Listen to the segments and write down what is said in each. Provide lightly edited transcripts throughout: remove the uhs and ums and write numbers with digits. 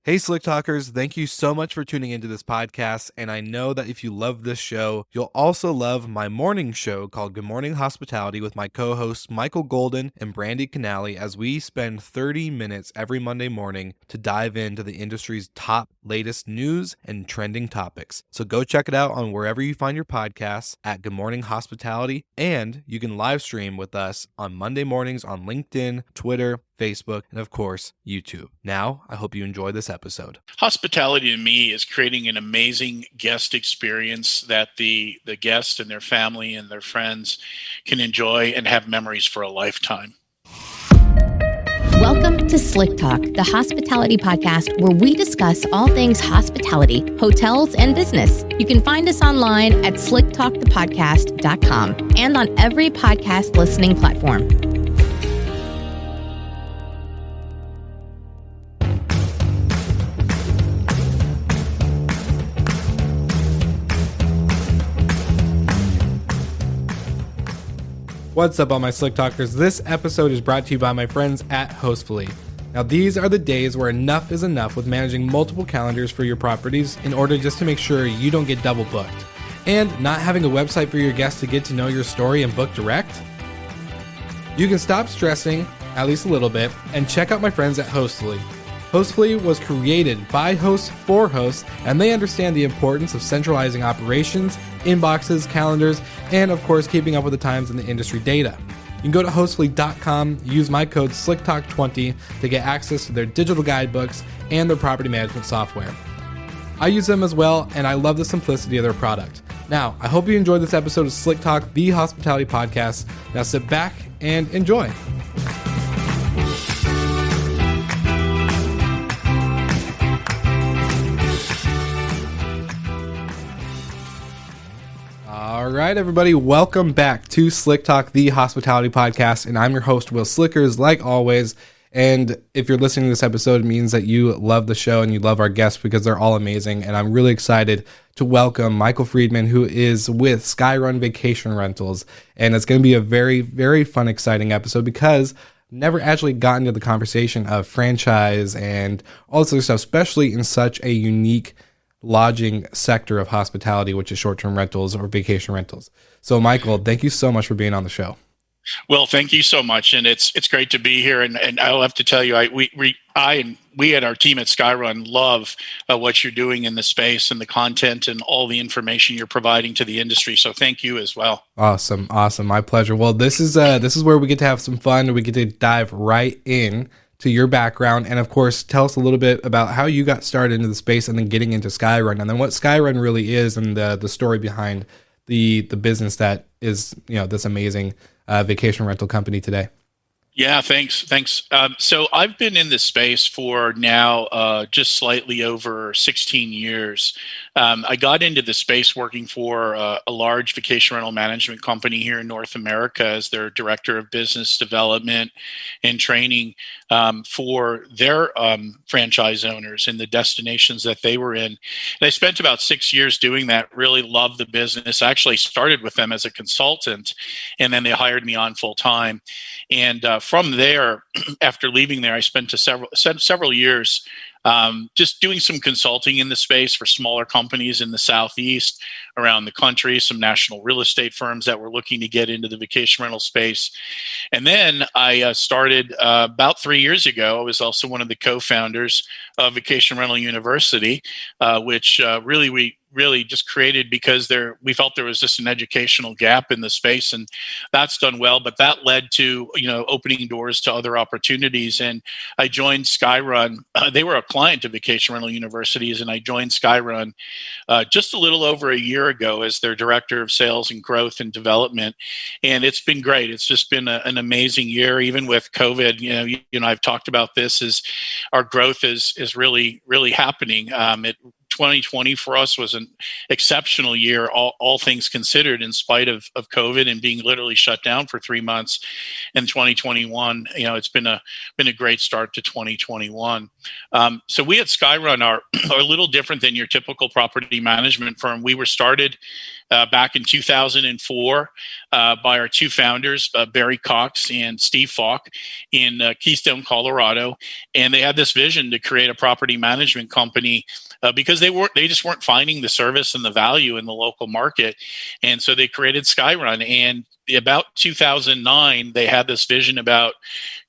Hey, Slick Talkers, thank you so much for tuning into this podcast. And I know that if you love this show, you'll also love my morning show called Good Morning Hospitality with my co hosts Michael Golden and Brandy Canali, as we spend 30 minutes every Monday morning to dive into the industry's top latest news and trending topics. So go check it out on wherever you find your podcasts at Good Morning Hospitality. And you can live stream with us on Monday mornings on LinkedIn, Twitter, Facebook, and of course, YouTube. Now, I hope you enjoy this episode. Hospitality to me is creating an amazing guest experience that the guest and their family and their friends can enjoy and have memories for a lifetime. Welcome to Slick Talk, the hospitality podcast where we discuss all things hospitality, hotels, and business. You can find us online at slicktalkthepodcast.com and on every podcast listening platform. What's up, all my Slick Talkers? This episode is brought to you by my friends at Hostfully. Now, these are the days where enough is enough with managing multiple calendars for your properties in order just to make sure you don't get double booked. And not having a website for your guests to get to know your story and book direct? You can stop stressing, at least a little bit, and check out my friends at Hostfully. Hostfully was created by hosts for hosts, and they understand the importance of centralizing operations, inboxes, calendars, and of course, keeping up with the times and the industry data. You can go to hostfully.com, use my code SlickTalk20 to get access to their digital guidebooks and their property management software. I use them as well, and I love the simplicity of their product. Now, I hope you enjoyed this episode of Slick Talk, the hospitality podcast. Now sit back and enjoy. All right, everybody, welcome back to Slick Talk, the hospitality podcast, and I'm your host, Will Slickers, like always. And if you're listening to this episode, it means that you love the show and you love our guests because they're all amazing. And I'm really excited to welcome Michael Friedman, who is with SkyRun Vacation Rentals. And it's going to be a very, very fun, exciting episode because never actually gotten into the conversation of franchise and all this other stuff, especially in such a unique lodging sector of hospitality, which is short-term rentals or vacation rentals. So, Michael, thank you so much for being on the show. Well, thank you so much, and it's great to be here. And I'll have to tell you, we and our team at SkyRun love what you're doing in the space and the content and all the information you're providing to the industry. So, thank you as well. Awesome, my pleasure. Well, this is where we get to have some fun and we get to dive right in to your background, and of course, tell us a little bit about how you got started into the space and then getting into SkyRun, and then what SkyRun really is and the story behind the business that is, this amazing vacation rental company today. Yeah, thanks. So I've been in this space for now just slightly over 16 years. I got into the space working for a large vacation rental management company here in North America as their director of business development and training for their franchise owners in the destinations that they were in. And I spent about 6 years doing that, really loved the business. I actually started with them as a consultant, and then they hired me on full time. And from there, after leaving there, I spent several years just doing some consulting in the space for smaller companies in the Southeast, around the country, some national real estate firms that were looking to get into the vacation rental space. And then I started about 3 years ago. I was also one of the co-founders of Vacation Rental University, which we really just created because we felt there was just an educational gap in the space, and that's done well. But that led to opening doors to other opportunities, and I joined SkyRun. They were a client of Vacation Rental Universities, and I joined SkyRun just a little over a year ago as their director of sales and growth and development, and it's been great. It's just been an amazing year, even with COVID. I've talked about this, is our growth is really happening. 2020 for us was an exceptional year, all things considered, in spite of COVID and being literally shut down for 3 months. And 2021, it's been a great start to 2021. So we at SkyRun are a little different than your typical property management firm. We were started back in 2004 by our two founders, Barry Cox and Steve Falk, in Keystone, Colorado, and they had this vision to create a property management company because they just weren't finding the service and the value in the local market, and so they created SkyRun. And about 2009, they had this vision about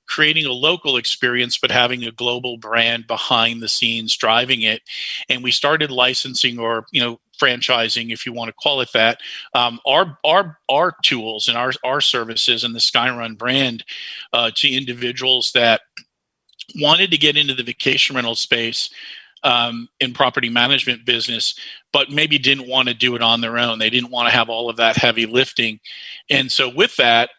creating a local experience, but having a global brand behind the scenes driving it. And we started licensing, or franchising, if you want to call it that, our tools and our services and the SkyRun brand to individuals that wanted to get into the vacation rental space in property management business, but maybe didn't want to do it on their own. They didn't want to have all of that heavy lifting. And so with that,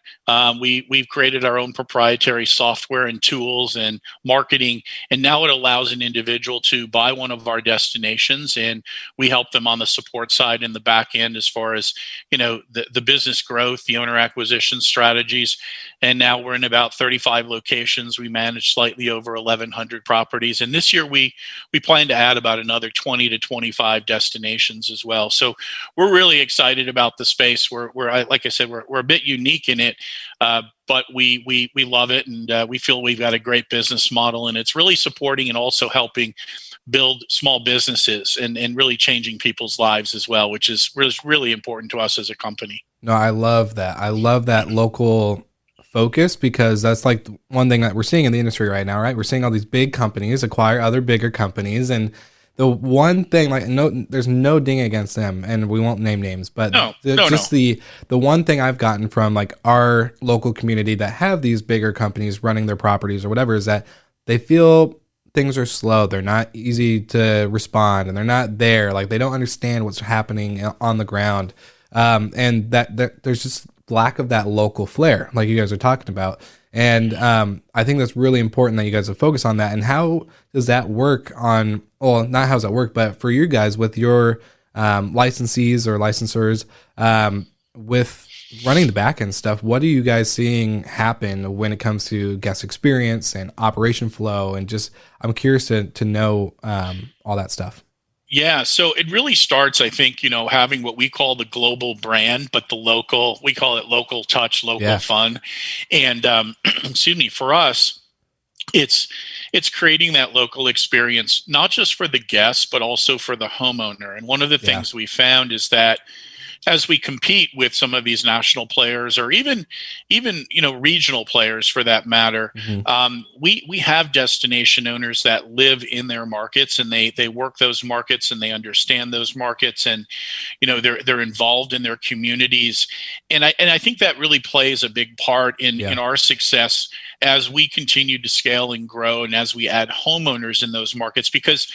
we've created our own proprietary software and tools and marketing. And now it allows an individual to buy one of our destinations, and we help them on the support side and the back end as far as, the business growth, the owner acquisition strategies. And now we're in about 35 locations. We manage slightly over 1,100 properties. And this year we plan to add about another 20 to 25 destinations as well. So we're really excited about the space. We're like I said, we're a bit unique in it, but we love it, and we feel we've got a great business model, and it's really supporting and also helping build small businesses and really changing people's lives as well, which is really important to us as a company. No, I love that. I love that local focus, because that's like one thing that we're seeing in the industry right now, right? We're seeing all these big companies acquire other bigger companies, and the one thing, there's no ding against them, and we won't name names, but the one thing I've gotten from like our local community that have these bigger companies running their properties or whatever is that they feel things are slow. They're not easy to respond, and they're not there. Like, they don't understand what's happening on the ground. And that there's just lack of that local flair, like you guys are talking about. And I think that's really important that you guys have focused on that. And how does that work on, well, not how does that work, but for you guys with your licensees or licensors, with running the back end stuff, what are you guys seeing happen when it comes to guest experience and operation flow? And just, I'm curious to know all that stuff. Yeah, so it really starts, I think, having what we call the global brand, but the local, we call it local touch, local fun. And excuse me, for us, it's creating that local experience, not just for the guests, but also for the homeowner. And one of the things we found is that as we compete with some of these national players, or even regional players for that matter, we have destination owners that live in their markets, and they work those markets, and they understand those markets, and they're involved in their communities, and I think that really plays a big part in our success as we continue to scale and grow, and as we add homeowners in those markets. Because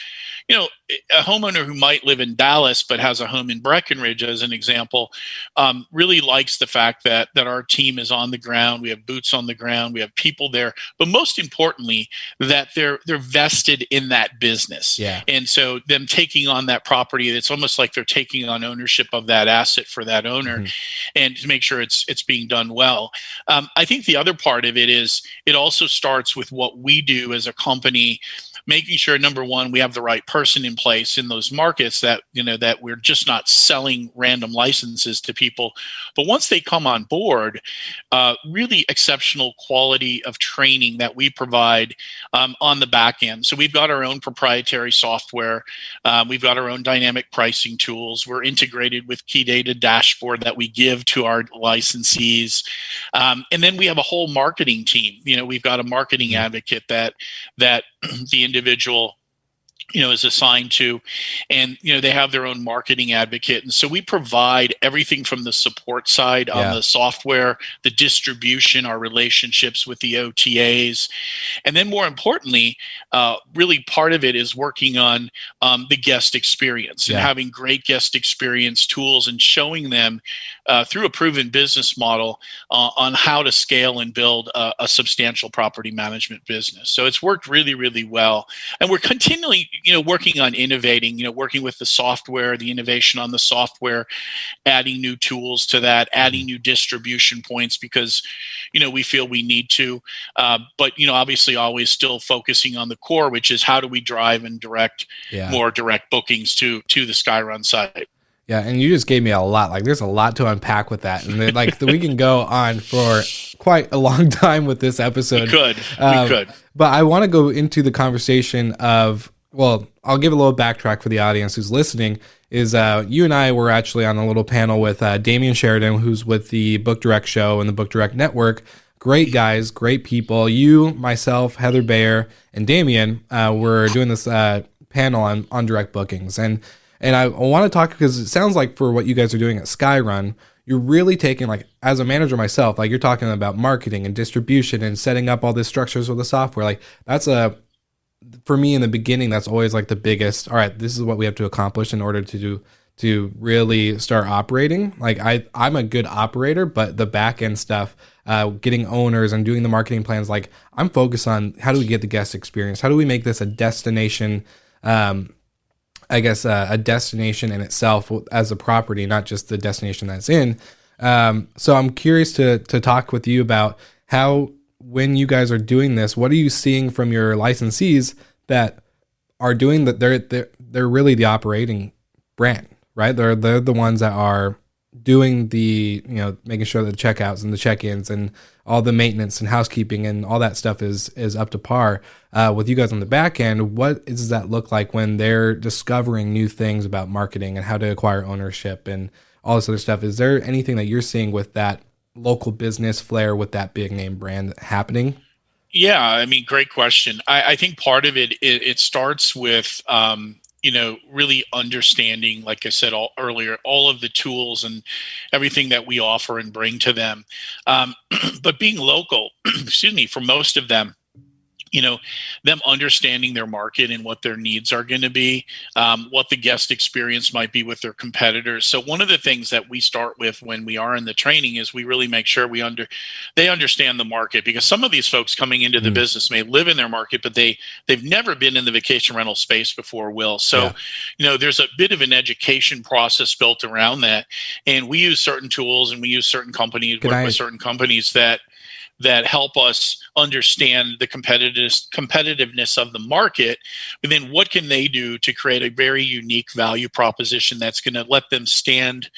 a homeowner who might live in Dallas but has a home in Breckenridge, as an example, really likes the fact that our team is on the ground. We have boots on the ground. We have people there. But most importantly, that they're vested in that business. Yeah. And so them taking on that property, it's almost like they're taking on ownership of that asset for that owner, and to make sure it's being done well. I think the other part of it is it also starts with what we do as a company, making sure, number one, we have the right person in place in those markets, that that we're just not selling random licenses to people. But once they come on board, really exceptional quality of training that we provide on the back end. So we've got our own proprietary software. We've got our own dynamic pricing tools. We're integrated with key data dashboard that we give to our licensees. And then we have a whole marketing team. We've got a marketing advocate that the individual is assigned to, and they have their own marketing advocate. And so we provide everything from the support side on the software, the distribution, our relationships with the OTAs, and then more importantly, really part of it is working on the guest experience and having great guest experience tools, and showing them through a proven business model on how to scale and build a substantial property management business. So it's worked really, really well, and we're continually working on innovating, working with the software, the innovation on the software, adding new tools to that, adding new distribution points because, we feel we need to. But, obviously always still focusing on the core, which is how do we drive and direct more direct bookings to the SkyRun site. Yeah, and you just gave me a lot. Like, there's a lot to unpack with that, and we can go on for quite a long time with this episode. We could. But I want to go into the conversation of, well, I'll give a little backtrack for the audience who's listening. Is you and I were actually on a little panel with Damian Sheridan, who's with the Book Direct Show and the Book Direct Network. Great guys, great people. You, myself, Heather Bayer, and Damian were doing this panel on direct bookings, and I want to talk because it sounds like for what you guys are doing at SkyRun, you're really taking, like, as a manager myself, like, you're talking about marketing and distribution and setting up all these structures with the software. Like, for me in the beginning, that's always like the biggest, all right, this is what we have to accomplish in order to really start operating. Like, I'm a good operator, but the back end stuff, getting owners and doing the marketing plans, like, I'm focused on how do we get the guest experience? How do we make this a destination, a destination in itself as a property, not just the destination that's in. So I'm curious to talk with you about how, when you guys are doing this, what are you seeing from your licensees that are doing that? They're really the operating brand, right? They're the ones that are doing the, making sure that the checkouts and the check-ins and all the maintenance and housekeeping and all that stuff is up to par. With you guys on the back end, what does that look like when they're discovering new things about marketing and how to acquire ownership and all this other stuff? Is there anything that you're seeing with that local business flair with that big name brand happening? Yeah, I mean, great question. I think part of it starts with, really understanding, like I said earlier, all of the tools and everything that we offer and bring to them. But being local, for most of them, them understanding their market and what their needs are going to be, what the guest experience might be with their competitors. So one of the things that we start with when we are in the training is we really make sure they understand the market, because some of these folks coming into the business may live in their market, but they've never been in the vacation rental space before, Will. So, there's a bit of an education process built around that. And we use certain tools and we use certain companies, work with certain companies that help us understand the competitiveness of the market, but then what can they do to create a very unique value proposition that's going to let them stand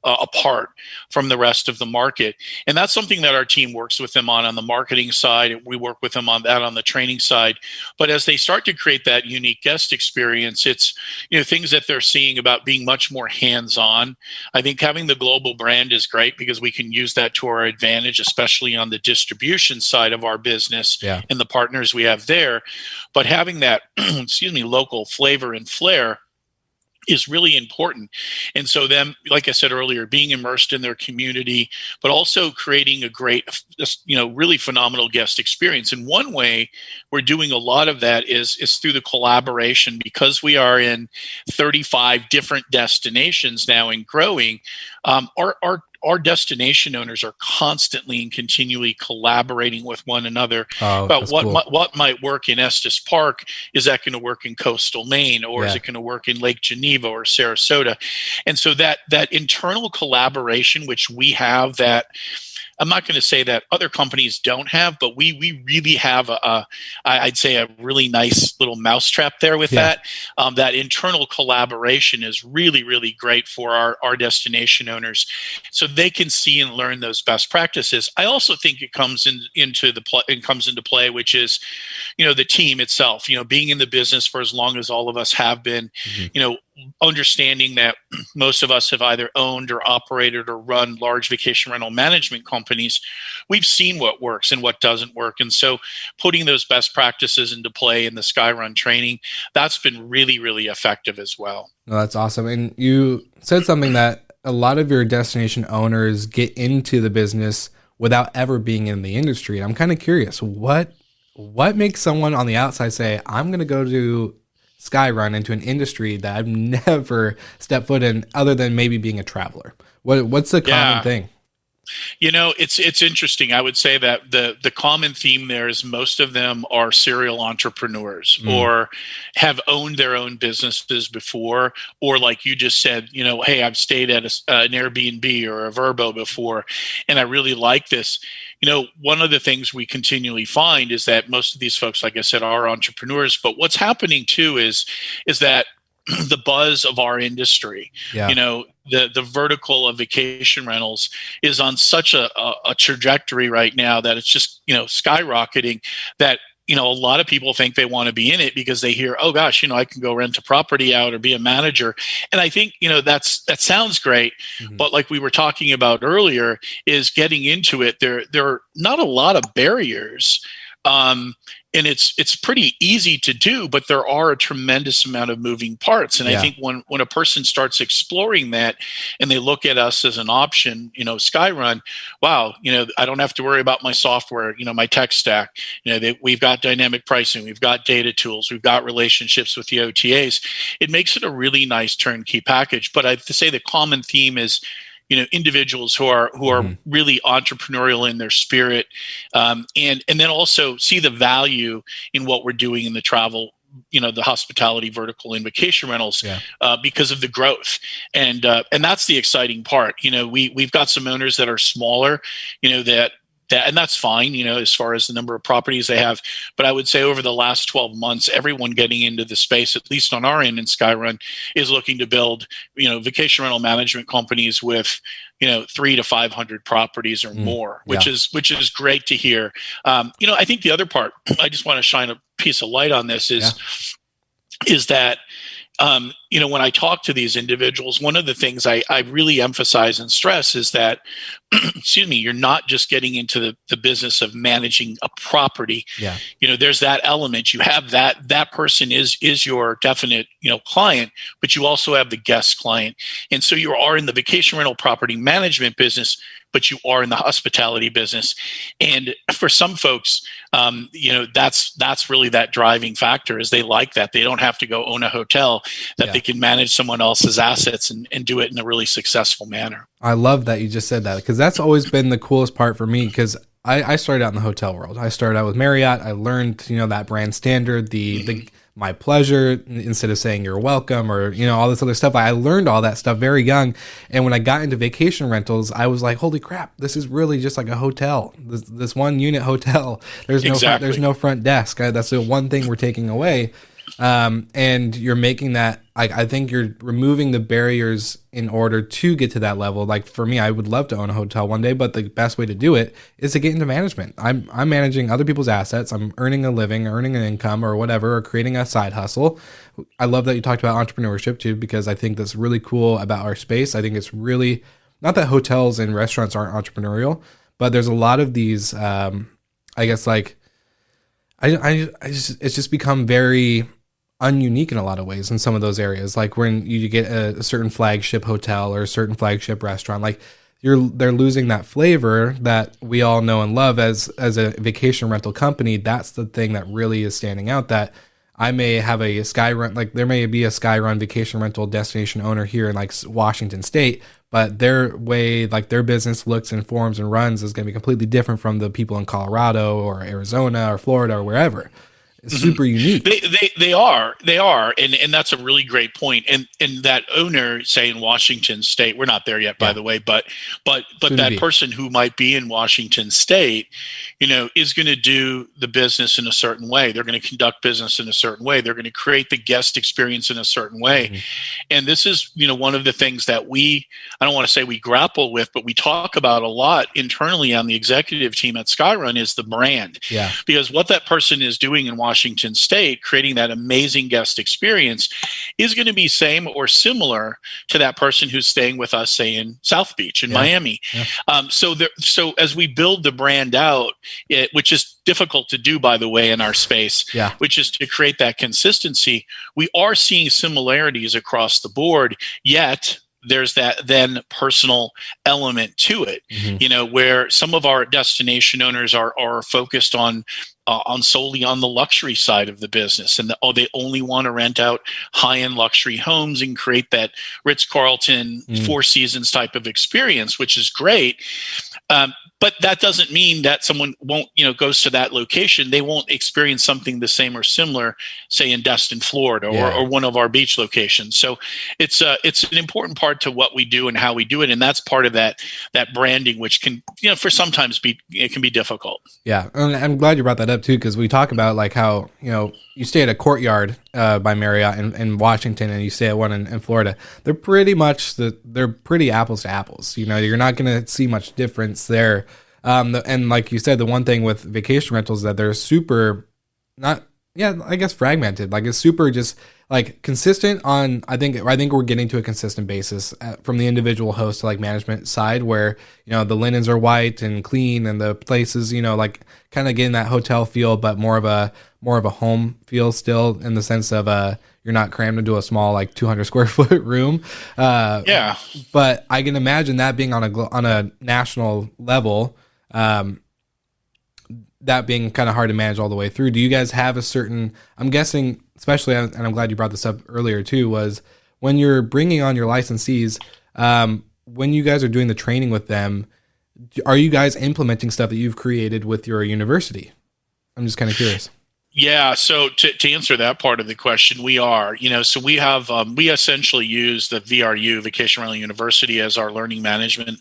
apart from the rest of the market. And that's something that our team works with them on the marketing side. We work with them on that on the training side. But as they start to create that unique guest experience, it's things that they're seeing about being much more hands-on. I think having the global brand is great because we can use that to our advantage, especially on the distribution side of our business and the partners we have there. But having that local flavor and flair is really important. And so them, like I said earlier, being immersed in their community, but also creating a great, really phenomenal guest experience. And one way we're doing a lot of that is through the collaboration, because we are in 35 different destinations now and growing. Our destination owners are constantly and continually collaborating with one another about what might work in Estes Park. Is that going to work in coastal Maine, or is it going to work in Lake Geneva or Sarasota? And so that internal collaboration, which we have, that I'm not going to say that other companies don't have, but we really have I'd say a really nice little mousetrap there with that. That internal collaboration is really, really great for our destination owners, so they can see and learn those best practices. I also think it comes into play, which is, the team itself. Being in the business for as long as all of us have been, understanding that most of us have either owned or operated or run large vacation rental management companies, we've seen what works and what doesn't work. And so putting those best practices into play in the SkyRun training, that's been really, really effective as well. No, that's awesome. And you said something that a lot of your destination owners get into the business without ever being in the industry. And I'm kind of curious, what makes someone on the outside say, I'm going to go to SkyRun, into an industry that I've never stepped foot in other than maybe being a traveler? What's the common thing? It's interesting. I would say that the common theme there is most of them are serial entrepreneurs or have owned their own businesses before, or like you just said, hey, I've stayed at an Airbnb or a Vrbo before, and I really like this. One of the things we continually find is that most of these folks, like I said, are entrepreneurs. But what's happening too is that the buzz of our industry, the vertical of vacation rentals is on such a trajectory right now that it's just, skyrocketing, that, a lot of people think they want to be in it because they hear, oh gosh, I can go rent a property out or be a manager. And I think, that sounds great. But like we were talking about earlier, is getting into it, there are not a lot of barriers. And it's pretty easy to do, but there are a tremendous amount of moving parts. And I think when a person starts exploring that and they look at us as an option, SkyRun, wow, I don't have to worry about my software, my tech stack. We've got dynamic pricing, we've got data tools, we've got relationships with the OTAs. It makes it a really nice turnkey package. But I have to say the common theme is, individuals who are really entrepreneurial in their spirit, and then also see the value in what we're doing in the travel, the hospitality vertical in vacation rentals, because of the growth, and that's the exciting part. We've got some owners that are smaller, that and that's fine, as far as the number of properties they have. But I would say over the last 12 months, everyone getting into the space, at least on our end in SkyRun, is looking to build, vacation rental management companies with, 300 to 500 properties or more, which is great to hear. I think the other part, I just want to shine a piece of light on this is that, when I talk to these individuals, one of the things I really emphasize and stress is that, excuse me, you're not just getting into the business of managing a property. There's that element. You have that person is your definite, client, but you also have the guest client. And so you are in the vacation rental property management business, but you are in the hospitality business. And for some folks, that's really that driving factor, is they like that. They don't have to go own a hotel, that they can manage someone else's assets and do it in a really successful manner. I love that you just said that, because that's always been the coolest part for me, because I started out in the hotel world. I started out with Marriott. I learned, that brand standard, the my pleasure, instead of saying you're welcome or, all this other stuff. I learned all that stuff very young. And when I got into vacation rentals, I was like, holy crap, this is really just like a hotel. This one unit hotel. There's no front desk. That's the one thing we're taking away. And you're making that, I think you're removing the barriers in order to get to that level. Like for me, I would love to own a hotel one day, but the best way to do it is to get into management. I'm managing other people's assets. I'm earning a living, earning an income or whatever, or creating a side hustle. I love that you talked about entrepreneurship too, because I think that's really cool about our space. I think it's really, not that hotels and restaurants aren't entrepreneurial, but there's a lot of these, I guess like, it's just become very ununique in a lot of ways in some of those areas. Like when you get a certain flagship hotel or a certain flagship restaurant, like they're losing that flavor that we all know and love as a vacation rental company. That's the thing that really is standing out, that I may have a SkyRun, like there may be a SkyRun vacation rental destination owner here in like Washington State, but their way, like their business looks and forms and runs is going to be completely different from the people in Colorado or Arizona or Florida or wherever. It's super unique. They are, and that's a really great point. And that owner, say in Washington State, we're not there yet, by the way, but that person who might be in Washington State, is going to do the business in a certain way. They're going to conduct business in a certain way. They're going to create the guest experience in a certain way. And this is, one of the things that I don't want to say we grapple with, but we talk about a lot internally on the executive team at SkyRun is the brand. Yeah. Because what that person is doing in Washington State, creating that amazing guest experience, is going to be same or similar to that person who's staying with us, say in South Beach in Miami. So as we build the brand out, which is difficult to do, by the way, in our space, which is to create that consistency, we are seeing similarities across the board, yet there's that then personal element to it, where some of our destination owners are focused on solely on the luxury side of the business, and they only want to rent out high-end luxury homes and create that Ritz-Carlton Four Seasons type of experience, which is great. But that doesn't mean that someone won't, goes to that location. They won't experience something the same or similar, say in Destin, Florida, or one of our beach locations. So it's an important part to what we do and how we do it, and that's part of that branding, which can, for sometimes it can be difficult. Yeah, and I'm glad you brought that up too, because we talk about like how you stay at a Courtyard by Marriott in Washington, and you stay at one in Florida. They're pretty much they're pretty apples to apples. You're not going to see much difference there. And like you said, the one thing with vacation rentals is that they're super fragmented. Like it's super just like consistent on, I think we're getting to a consistent basis from the individual host to like management side, where, the linens are white and clean, and the places, like kind of getting that hotel feel, but more of a home feel still, in the sense of, you're not crammed into a small, like 200 square foot room. But I can imagine that being on a national level, that being kind of hard to manage all the way through. Do you guys have a certain, I'm guessing, especially, and I'm glad you brought this up earlier too, was when you're bringing on your licensees, when you guys are doing the training with them, are you guys implementing stuff that you've created with your university? I'm just kind of curious. Yeah. So to answer that part of the question, we are, so we have, we essentially use the VRU, Vacation Rental University, as our learning management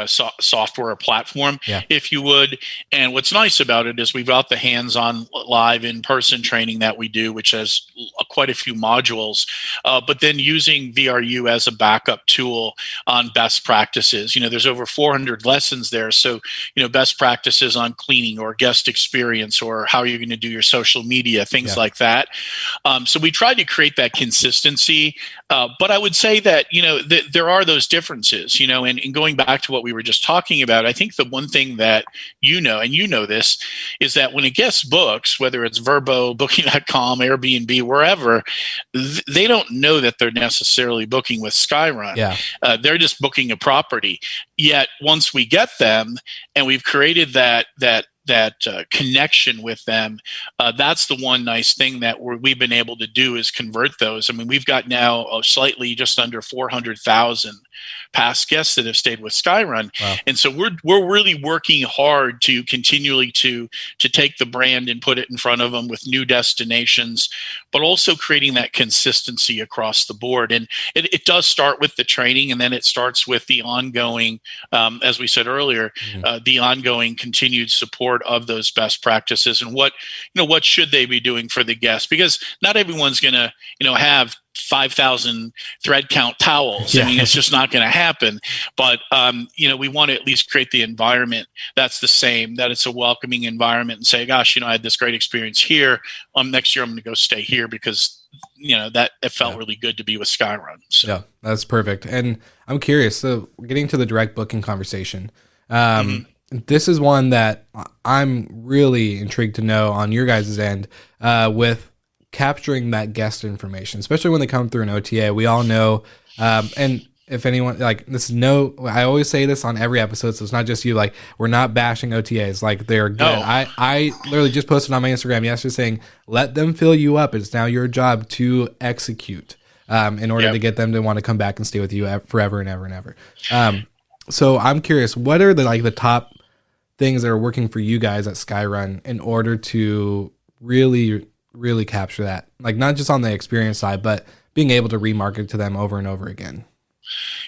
software platform, if you would. And what's nice about it is we've got the hands-on live in-person training that we do, which has quite a few modules, but then using VRU as a backup tool on best practices. There's over 400 lessons there. So, best practices on cleaning or guest experience, or how you're going to do your social media, things like that. So we tried to create that consistency. But I would say that, there are those differences, and going back to what we were just talking about, I think the one thing that and this, is that when a guest books, whether it's Vrbo, Booking.com, Airbnb, wherever, they don't know that they're necessarily booking with SkyRun. They're just booking a property. Yet once we get them and we've created that connection with them, that's the one nice thing that we've been able to do, is convert those. I mean, we've got now slightly just under 400,000 past guests that have stayed with SkyRun. Wow. And so we're really working hard to continually to take the brand and put it in front of them with new destinations, but also creating that consistency across the board. And it does start with the training, and then it starts with the ongoing, as we said earlier, the ongoing continued support of those best practices, and what should they be doing for the guests, because not everyone's going to have 5,000 thread count towels. I mean, it's just not going to happen. But, we want to at least create the environment that's the same, that it's a welcoming environment, and say, gosh, I had this great experience here. Next year I'm going to go stay here because, that it felt really good to be with SkyRun. So. Yeah, that's perfect. And I'm curious, so getting to the direct booking conversation, this is one that I'm really intrigued to know on your guys' end, with capturing that guest information, especially when they come through an OTA. We all know, and if anyone, like, I always say this on every episode, so it's not just you, like, we're not bashing OTAs, like, they're good. No. I literally just posted on my Instagram yesterday saying, let them fill you up. It's now your job to execute, in order to get them to want to come back and stay with you forever and ever and ever. So I'm curious, what are the top things that are working for you guys at SkyRun in order to really capture that, like, not just on the experience side, but being able to remarket to them over and over again?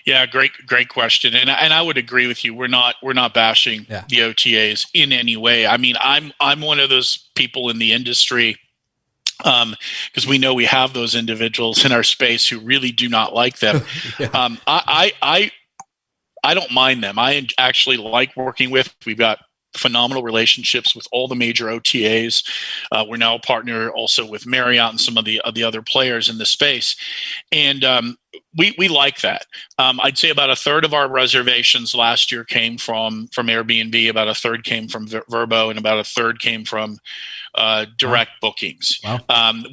Yeah, great question. And I would agree with you. We're not bashing the OTAs in any way. I mean, I'm one of those people in the industry, because we know we have those individuals in our space who really do not like them. I don't mind them. I actually like working with. We've got phenomenal relationships with all the major OTAs. We're now a partner also with Marriott and some of the other players in the space. And we like that. I'd say about a third of our reservations last year came from Airbnb, about a third came from Vrbo, and about a third came from direct bookings. Wow.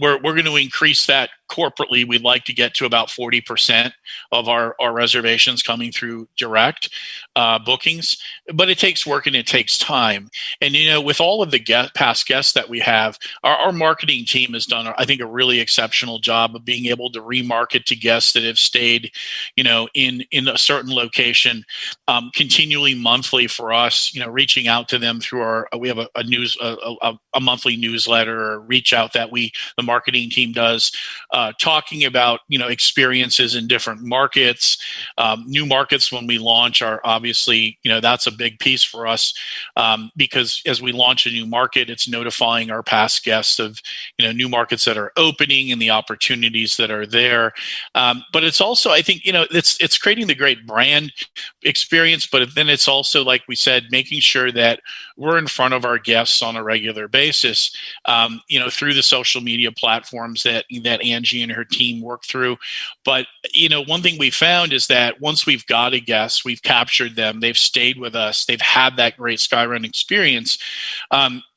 We're going to increase that corporately. We'd like to get to about 40% of our reservations coming through direct bookings, but it takes work and it takes time. And, with all of the past guests that we have, our marketing team has done, I think, a really exceptional job of being able to remarket to guests that have stayed, in a certain location, continually monthly for us, reaching out to them through we have a monthly newsletter or reach out that the marketing team does, talking about, experiences in different markets. New markets when we launch are obviously, that's a big piece for us, because as we launch a new market, it's notifying our past guests of, new markets that are opening and the opportunities that are there. But it's also, I think, it's creating the great brand experience, but then it's also, like we said, making sure that we're in front of our guests on a regular basis, through the social media platforms that Angie and her team work through. But, one thing we found is that once we've got a guest, we've captured them, they've stayed with us, they've had that great SkyRun experience,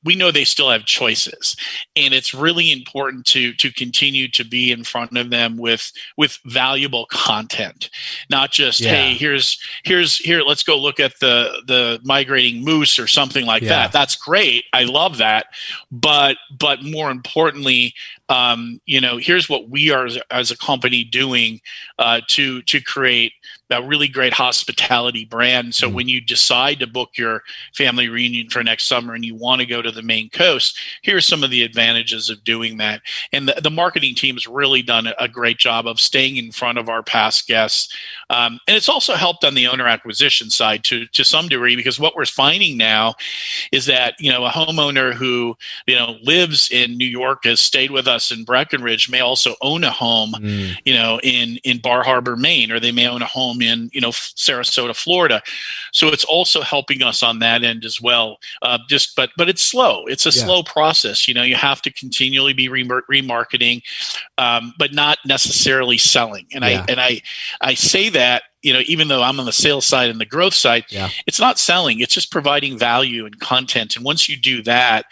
we know they still have choices. And it's really important to continue to be in front of them with valuable content, not just, hey, here, let's go look at the migrating moose or something like that. That's great. I love that. But more importantly, here's what we are as a company doing to create a really great hospitality brand. So when you decide to book your family reunion for next summer and you want to go to the Maine coast, here are some of the advantages of doing that. And the marketing team's really done a great job of staying in front of our past guests. And it's also helped on the owner acquisition side to some degree, because what we're finding now is that, a homeowner who, lives in New York, has stayed with us in Breckenridge, may also own a home, in Bar Harbor, Maine, or they may own a home in, Sarasota, Florida. So it's also helping us on that end as well. But it's slow. It's a slow process. You have to continually be remarketing, but not necessarily selling. And I say that, even though I'm on the sales side and the growth side, it's not selling. It's just providing value and content. And once you do that,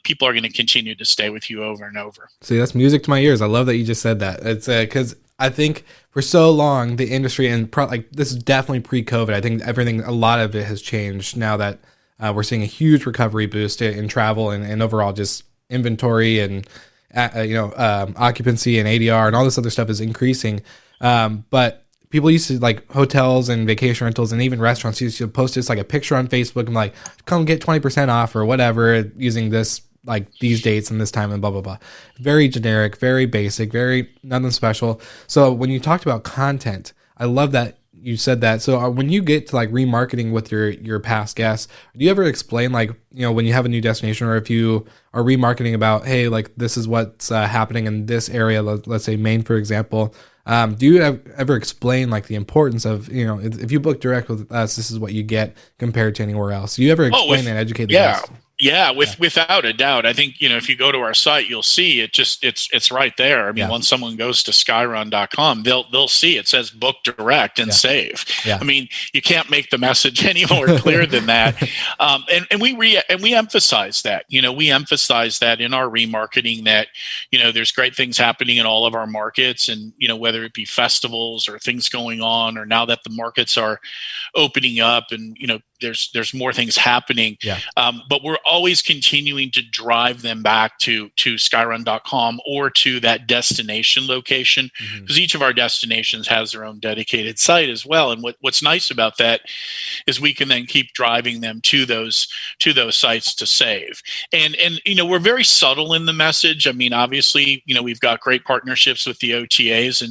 people are going to continue to stay with you over and over. See, that's music to my ears. I love that you just said that. It's because I think for so long, the industry, and this is definitely pre-COVID, I think a lot of it has changed now that we're seeing a huge recovery boost in travel and overall just inventory and, occupancy and ADR and all this other stuff is increasing. But people used to, hotels and vacation rentals and even restaurants used to post just a picture on Facebook and come get 20% off or whatever using this, these dates and this time and blah, blah, blah. Very generic, very basic, very nothing special. So when you talked about content, I love that you said that. So when you get to remarketing with your past guests, do you ever explain when you have a new destination, or if you are remarketing about, hey, this is what's happening in this area, let's say Maine, for example, do you ever explain the importance of, if you book direct with us, this is what you get compared to anywhere else? Do you ever explain and educate the guests? Yeah, without a doubt. I think, if you go to our site, you'll see it's right there. I mean, once someone goes to skyrun.com, they'll see it says book direct and save. I mean, you can't make the message any more clear than that. And we emphasize that. We emphasize that in our remarketing that, there's great things happening in all of our markets, and whether it be festivals or things going on, or now that the markets are opening up and there's more things happening. But we're always continuing to drive them back to skyrun.com or to that destination location, because each of our destinations has their own dedicated site as well. And what's nice about that is we can then keep driving them to those sites to save. And we're very subtle in the message. I mean, obviously, we've got great partnerships with the OTAs,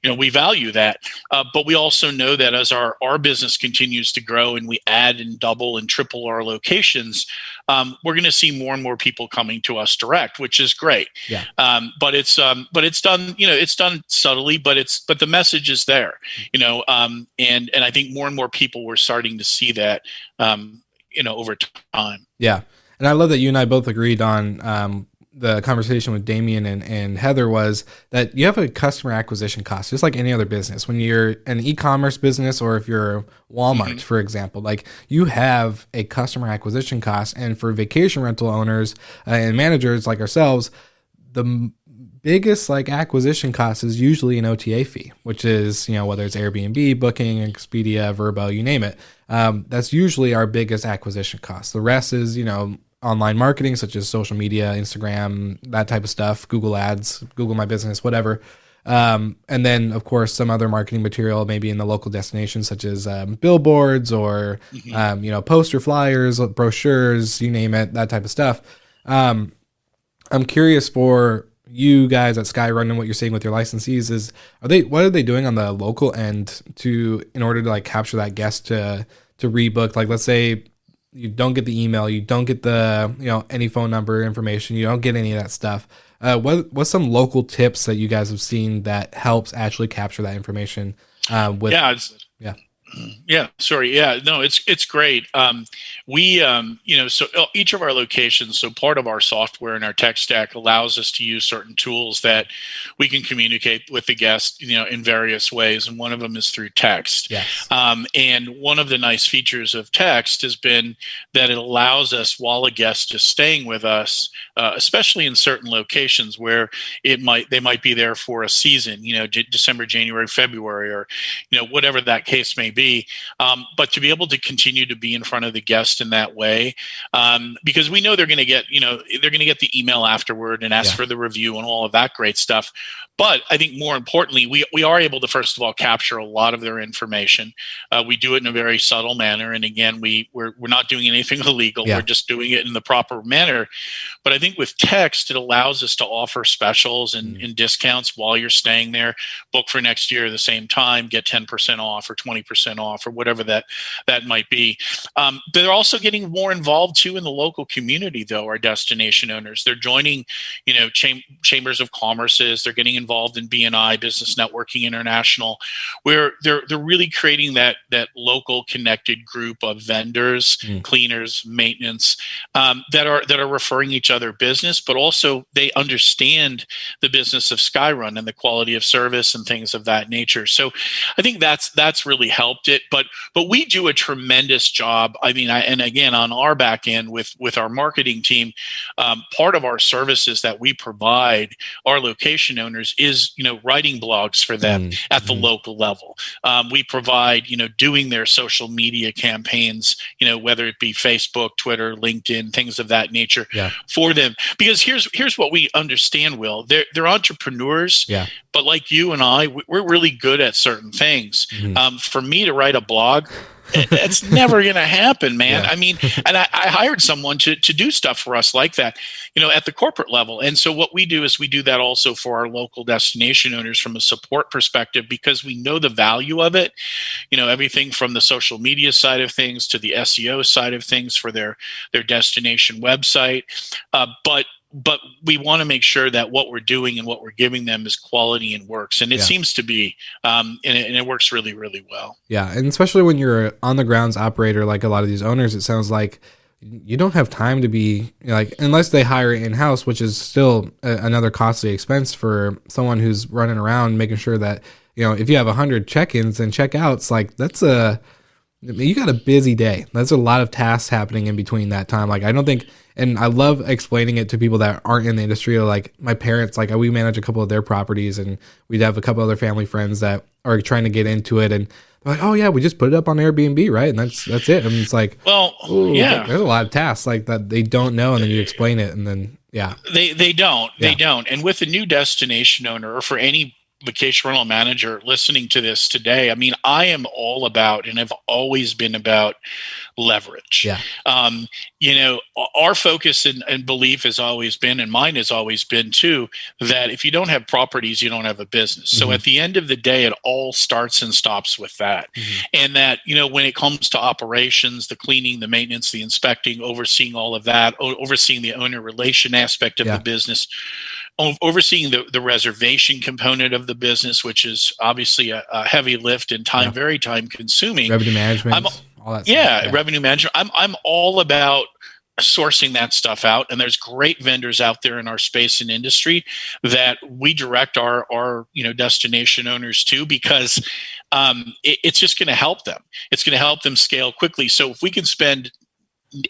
and we value that. But we also know that as our business continues to grow and we add and double and triple our locations, we're going to see more and more people coming to us direct, which is great. But it's done, it's done subtly, but the message is there, and I think more and more people were starting to see that, over time. Yeah. And I love that you and I both agreed on, the conversation with Damien and Heather was that you have a customer acquisition cost, just like any other business. When you're an e-commerce business, or if you're Walmart, for example, you have a customer acquisition cost. And for vacation rental owners and managers like ourselves, the biggest acquisition cost is usually an OTA fee, which is, whether it's Airbnb, Booking, Expedia, Vrbo, you name it. That's usually our biggest acquisition cost. The rest is, online marketing, such as social media, Instagram, that type of stuff, Google Ads, Google My Business, whatever. And then, of course, some other marketing material, maybe in the local destination, such as billboards or, poster flyers, brochures, you name it, that type of stuff. I'm curious for you guys at SkyRun and what you're seeing with your licensees what are they doing on the local end in order to like capture that guest to rebook? Like, let's say you don't get the email, you don't get the, any phone number information, you don't get any of that stuff. What's some local tips that you guys have seen that helps actually capture that information? It's great. So each of our locations, so part of our software and our tech stack allows us to use certain tools that we can communicate with the guest, in various ways. And one of them is through text. Yes. And one of the nice features of text has been that it allows us, while a guest is staying with us, especially in certain locations where they might be there for a season, December, January, February, or, whatever that case may be. But to be able to continue to be in front of the guest in that way, because we know they're going to get, the email afterward and ask for the review and all of that great stuff. But I think more importantly, we are able to, first of all, capture a lot of their information. We do it in a very subtle manner. And again, we're not doing anything illegal. Yeah. We're just doing it in the proper manner. But I think with text, it allows us to offer specials and discounts while you're staying there. Book for next year at the same time, get 10% off or 20% off or whatever that might be. They're also getting more involved too in the local community, though, our destination owners. They're joining, chambers of commerces. They're getting involved in BNI, Business Networking International, where they're really creating that local connected group of vendors, cleaners, maintenance, that are referring each other business, but also they understand the business of SkyRun and the quality of service and things of that nature. So I think that's really helped it. But we do a tremendous job. I mean, and again, on our back end with our marketing team, part of our services that we provide our location owners is, writing blogs for them at the local level. We provide, doing their social media campaigns, whether it be Facebook, Twitter, LinkedIn, things of that nature for them. Because here's what we understand, Will. They're entrepreneurs, but like you and I, we're really good at certain things. For me to write a blog, it's never going to happen, man. I mean, and I hired someone to do stuff for us like that, at the corporate level. And so what we do is we do that also for our local destination owners from a support perspective, because we know the value of it, everything from the social media side of things to the SEO side of things for their destination website. But we want to make sure that what we're doing and what we're giving them is quality and works. And it seems to be, and it works really, really well. Yeah. And especially when you're on the grounds operator, like a lot of these owners, it sounds like you don't have time to be unless they hire in-house, which is still another costly expense for someone who's running around, making sure that, if you have 100 check-ins and check-outs, you got a busy day. That's a lot of tasks happening in between that time. I don't think, and I love explaining it to people that aren't in the industry. Like my parents, we manage a couple of their properties, and we'd have a couple other family friends that are trying to get into it, and they're like, "Oh yeah, we just put it up on Airbnb, right?" And that's it. And it's like, there's a lot of tasks that they don't know, and then you explain it, and then they don't. And with a new destination owner, or for any vacation rental manager listening to this today, I mean, I am all about, and I've always been about, leverage. Our focus and belief has always been, and mine has always been too, that if you don't have properties, you don't have a business. So at the end of the day, it all starts and stops with that. And that, when it comes to operations, the cleaning, the maintenance, the inspecting, overseeing all of that, overseeing the owner relation aspect of the business, overseeing the reservation component of the business, which is obviously a heavy lift and very time consuming. Revenue management, all that stuff. Revenue management. I'm all about sourcing that stuff out, and there's great vendors out there in our space and industry that we direct our destination owners to, because it's just going to help them. It's going to help them scale quickly. So if we can spend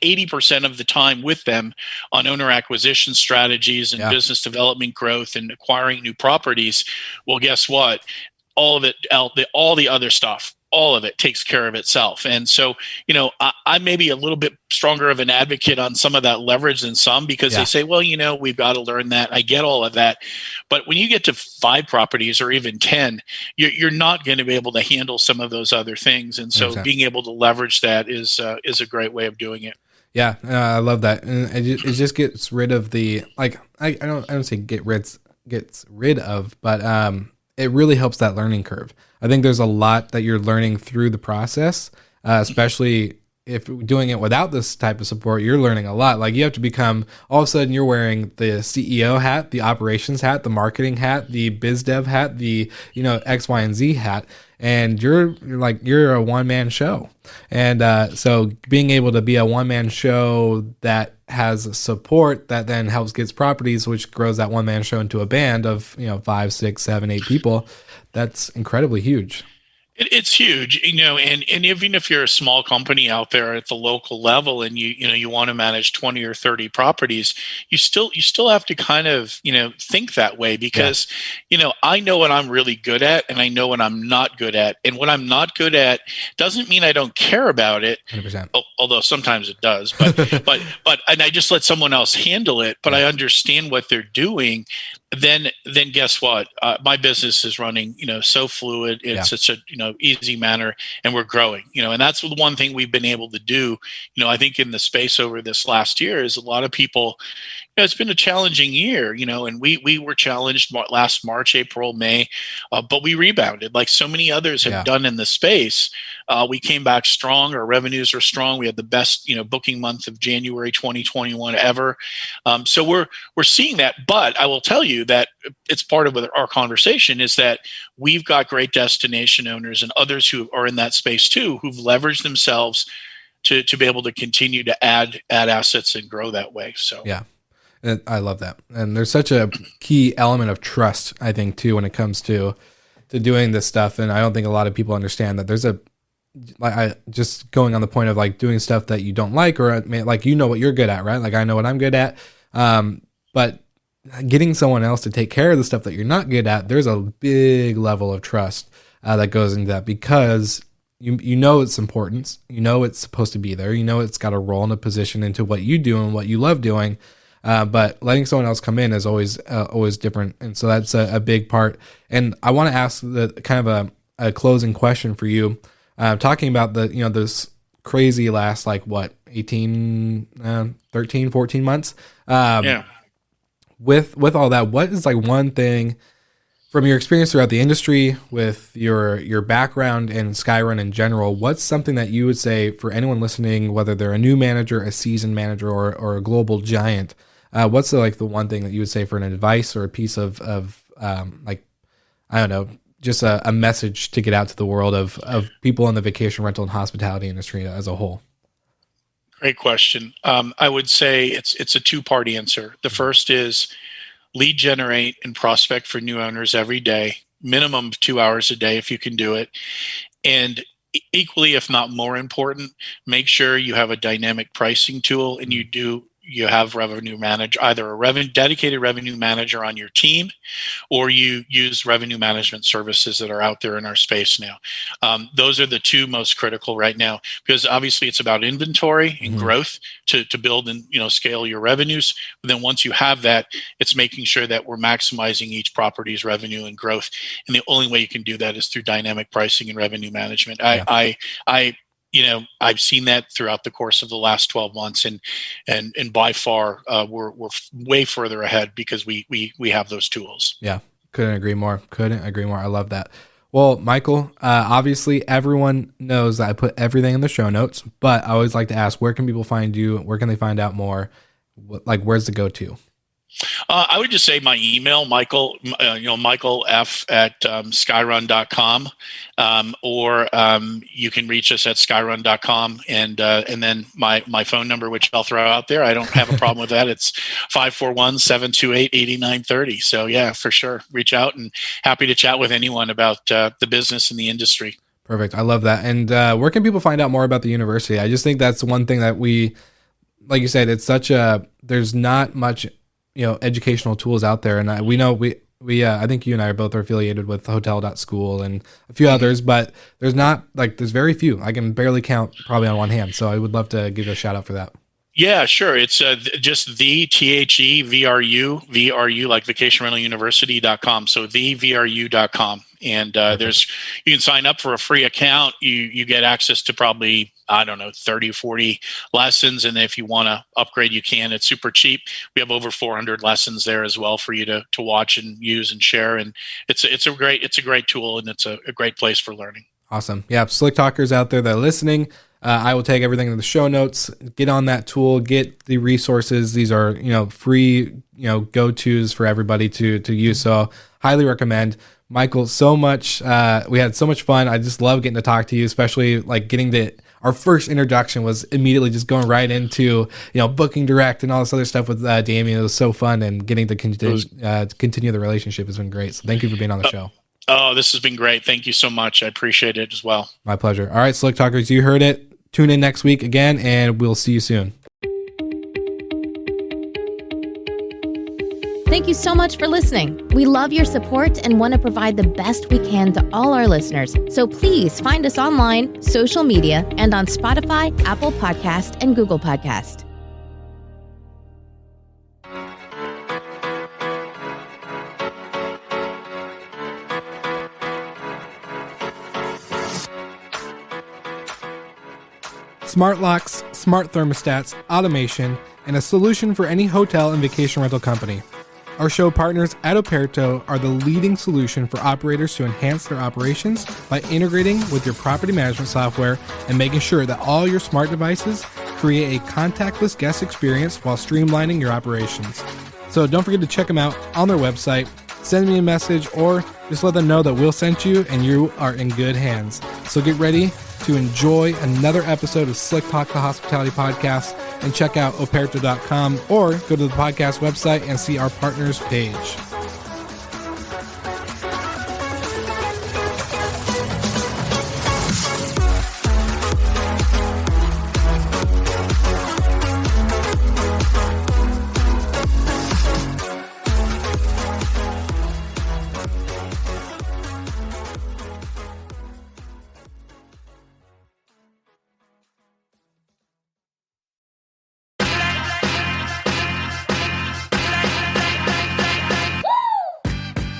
80% of the time with them on owner acquisition strategies and business development growth and acquiring new properties, well, guess what? All of it, all the other stuff all of it takes care of itself. And so, I may be a little bit stronger of an advocate on some of that leverage than some, because they say, well, we've got to learn that. I get all of that. But when you get to 5 properties or even 10, you're not going to be able to handle some of those other things. And so being able to leverage that is a great way of doing it. Yeah, I love that. And it just gets rid of the, like, I don't say gets rid of, but it really helps that learning curve. I think there's a lot that you're learning through the process, especially if doing it without this type of support. You're learning a lot. Like, you have to become, all of a sudden you're wearing the CEO hat, the operations hat, the marketing hat, the biz dev hat, the X, Y, and Z hat, and you're a one-man show. And so being able to be a one-man show that has support that then helps gets properties, which grows that one-man show into a band of 5, 6, 7, 8 people, that's incredibly huge. It's huge, and even if you're a small company out there at the local level and you want to manage 20 or 30 properties, you still have to kind of, think that way, because, I know what I'm really good at and I know what I'm not good at. And what I'm not good at doesn't mean I don't care about it. 100%. Although sometimes it does, but and I just let someone else handle it, but I understand what they're doing. Then guess what? My business is running, so fluid. It's such a, easy manner, and we're growing, and that's the one thing we've been able to do. I think in the space over this last year is a lot of people, it's been a challenging year, and we were challenged last March, April, May, but we rebounded like so many others have done in the space. We came back strong. Our revenues are strong. We had the best, booking month of January 2021 ever. So we're seeing that. But I will tell you that it's part of our conversation is that we've got great destination owners and others who are in that space too, who've leveraged themselves to be able to continue to add assets and grow that way. So yeah. I love that. And there's such a key element of trust, I think, too, when it comes to doing this stuff. And I don't think a lot of people understand that there's just going on the point of like doing stuff that you don't like, or like, what you're good at, right? Like, I know what I'm good at. But getting someone else to take care of the stuff that you're not good at, there's a big level of trust that goes into that, because it's important. It's supposed to be there. It's got a role and a position into what you do and what you love doing. But letting someone else come in is always different. And so that's a big part. And I want to ask the kind of a closing question for you, talking about this crazy last, 13, 14 months. With all that, what is one thing from your experience throughout the industry, with your background and SkyRun in general, what's something that you would say for anyone listening, whether they're a new manager, a seasoned manager, or a global giant? What's the one thing that you would say for an advice or a piece of I don't know, just a message to get out to the world of people in the vacation rental and hospitality industry as a whole? Great question. I would say it's a two-part answer. The first is lead generate and prospect for new owners every day, minimum of 2 hours a day if you can do it. And equally, if not more important, make sure you have a dynamic pricing tool and you have revenue manager, either a dedicated revenue manager on your team, or you use revenue management services that are out there in our space now. Those are the two most critical right now, because obviously it's about inventory and growth to build and scale your revenues. But then once you have that, it's making sure that we're maximizing each property's revenue and growth. And the only way you can do that is through dynamic pricing and revenue management. I've seen that throughout the course of the last 12 months, and by far we're way further ahead because we have those tools. Yeah, couldn't agree more. I love that. Well, Michael, obviously everyone knows that I put everything in the show notes, but I always like to ask, where can people find you? Where can they find out more? Where's the go-to? I would just say my email, Michael F at skyrun.com, or you can reach us at skyrun.com, and then my phone number, which I'll throw out there. I don't have a problem with that. It's 541-728-8930. So yeah, for sure, reach out, and happy to chat with anyone about the business and the industry. Perfect. I love that. And where can people find out more about the university? I just think that's one thing that we, like you said, there's not much educational tools out there, and we know I think you and I are both affiliated with hotel.school and a few others, but there's very few. I can barely count probably on one hand. So I would love to give a shout out for that. Yeah, sure. It's just the VRU, like vacationrentaluniversity.com. So VRU.com. And you can sign up for a free account. You get access to probably, 30, 40 lessons. And if you want to upgrade, you can. It's super cheap. We have over 400 lessons there as well for you to watch and use and share. And it's a great tool, and it's a great place for learning. Awesome. Yeah. Slick Talkers out there that are listening. I will take everything in the show notes, get on that tool, get the resources. These are, free, go-tos for everybody to use. So highly recommend. Michael, so much. We had so much fun. I just love getting to talk to you, especially like our first introduction was immediately just going right into, booking direct and all this other stuff with Damien. It was so fun, and getting to continue the relationship has been great. So thank you for being on the show. Oh, this has been great. Thank you so much. I appreciate it as well. My pleasure. All right, Slick Talkers, you heard it. Tune in next week again, and we'll see you soon. Thank you so much for listening. We love your support and want to provide the best we can to all our listeners. So please find us online, social media, and on Spotify, Apple Podcast, and Google Podcast. Smart locks, smart thermostats, automation, and a solution for any hotel and vacation rental company. Our show partners at Operto are the leading solution for operators to enhance their operations by integrating with your property management software and making sure that all your smart devices create a contactless guest experience while streamlining your operations. So don't forget to check them out on their website, send me a message, or just let them know that we'll send you and you are in good hands. So get ready to enjoy another episode of Slick Talk, the Hospitality Podcast, and check out operto.com or go to the podcast website and see our partners page.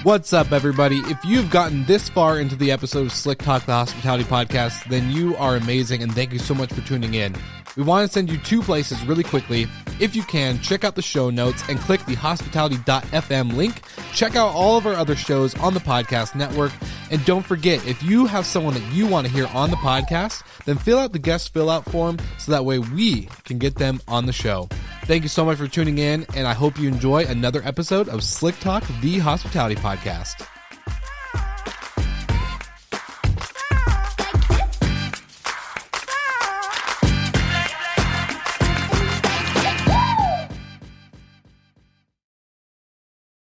What's up, everybody? If you've gotten this far into the episode of Slick Talk, the Hospitality Podcast, then you are amazing, and thank you so much for tuning in. We want to send you two places really quickly. If you can, check out the show notes and click the hospitality.fm link. Check out all of our other shows on the podcast network. And don't forget, if you have someone that you want to hear on the podcast, then fill out the guest fill out form so that way we can get them on the show. Thank you so much for tuning in, and I hope you enjoy another episode of Slick Talk, the Hospitality Podcast.